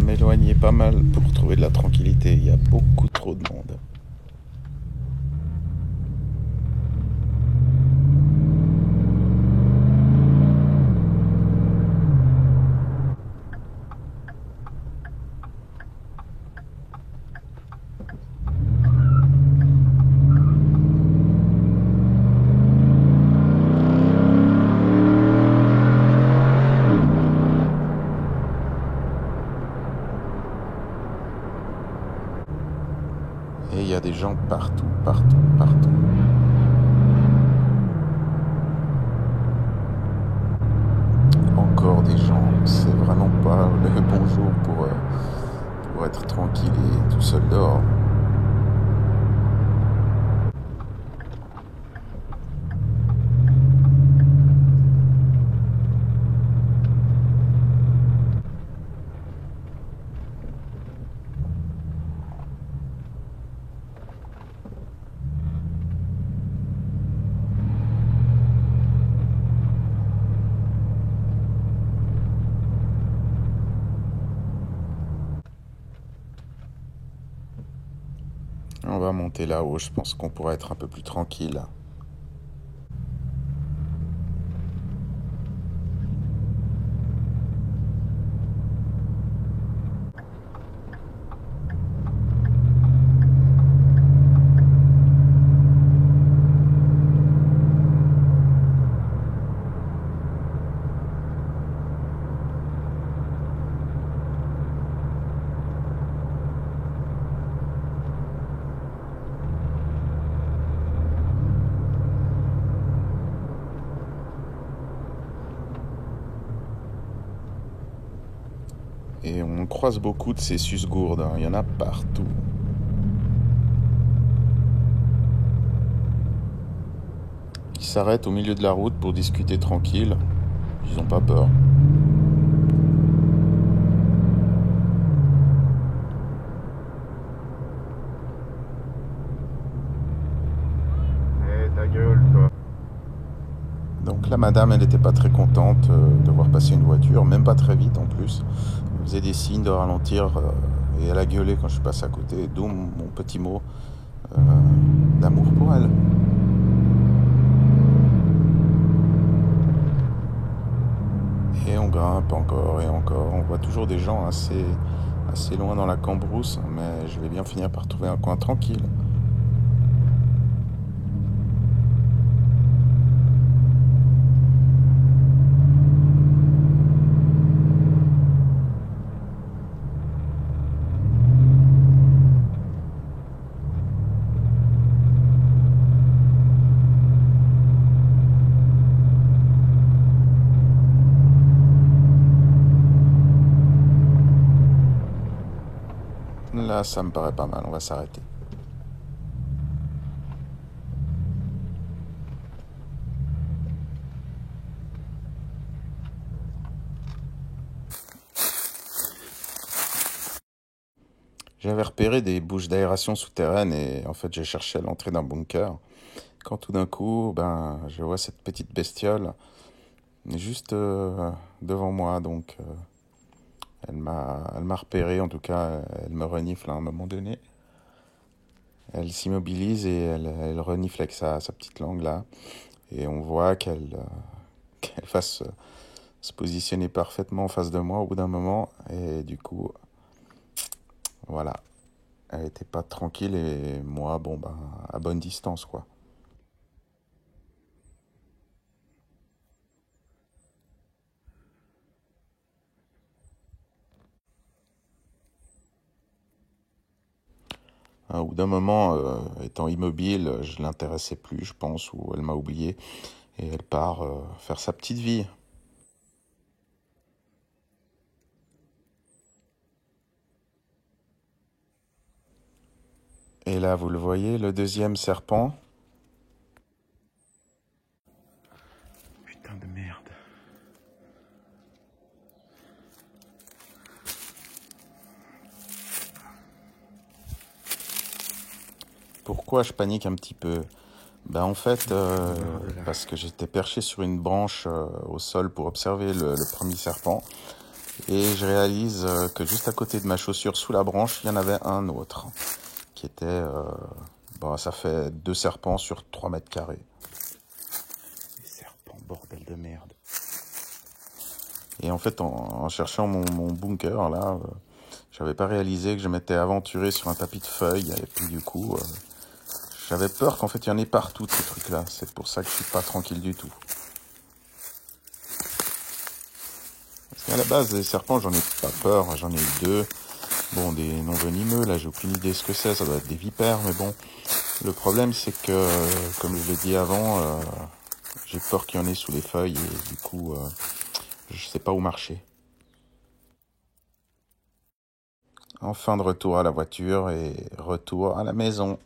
m'éloigner pas mal pour trouver de la tranquillité. Il y a beaucoup trop de monde. Et il y a des gens partout, partout, partout. Encore des gens. C'est vraiment pas le bon jour pour être tranquille et tout seul dehors. On va monter là-haut, je pense qu'on pourra être un peu plus tranquille. Et on croise beaucoup de ces susgourdes, hein. Il y en a partout. Ils s'arrêtent au milieu de la route pour discuter tranquille. Ils ont pas peur. Ta gueule, toi. Donc la madame, elle n'était pas très contente de voir passer une voiture, même pas très vite en plus. Elle faisait des signes de ralentir et elle a gueulé quand je suis passé à côté, d'où mon petit mot euh, d'amour pour elle. Et on grimpe encore et encore. On voit toujours des gens assez loin dans la cambrousse, mais je vais bien finir par trouver un coin tranquille. Là, ça me paraît pas mal, on va s'arrêter. J'avais repéré des bouches d'aération souterraines et en fait j'ai cherché à l'entrée d'un bunker. Quand tout d'un coup, ben, je vois cette petite bestiole juste devant moi, donc elle m'a repéré, en tout cas, elle me renifle à un moment donné. Elle s'immobilise et elle renifle avec sa petite langue là, et on voit qu'elle va se positionner parfaitement en face de moi au bout d'un moment, et du coup, voilà, elle était pas tranquille et moi, bon ben, à bonne distance quoi. Au bout d'un moment, étant immobile, je l'intéressais plus, je pense, ou elle m'a oublié, et elle part faire sa petite vie. Et là, vous le voyez, le deuxième serpent. Putain de merde. Pourquoi je panique un petit peu? Ben en fait, parce que j'étais perché sur une branche au sol pour observer le premier serpent. Et je réalise que juste à côté de ma chaussure, sous la branche, il y en avait un autre qui était... bon, ça fait 2 serpents sur 3 mètres carrés. Des serpents, bordel de merde. Et en fait, en cherchant mon bunker, là, j'avais pas réalisé que je m'étais aventuré sur un tapis de feuilles. Et puis du coup, j'avais peur qu'en fait, il y en ait partout, ces trucs-là. C'est pour ça que je suis pas tranquille du tout. Parce qu'à la base, les serpents, j'en ai pas peur. J'en ai eu 2. Bon, des non venimeux, là, j'ai aucune idée ce que c'est. Ça doit être des vipères, mais bon. Le problème, c'est que, comme je l'ai dit avant, j'ai peur qu'il y en ait sous les feuilles et du coup, je sais pas où marcher. Enfin de retour à la voiture et retour à la maison.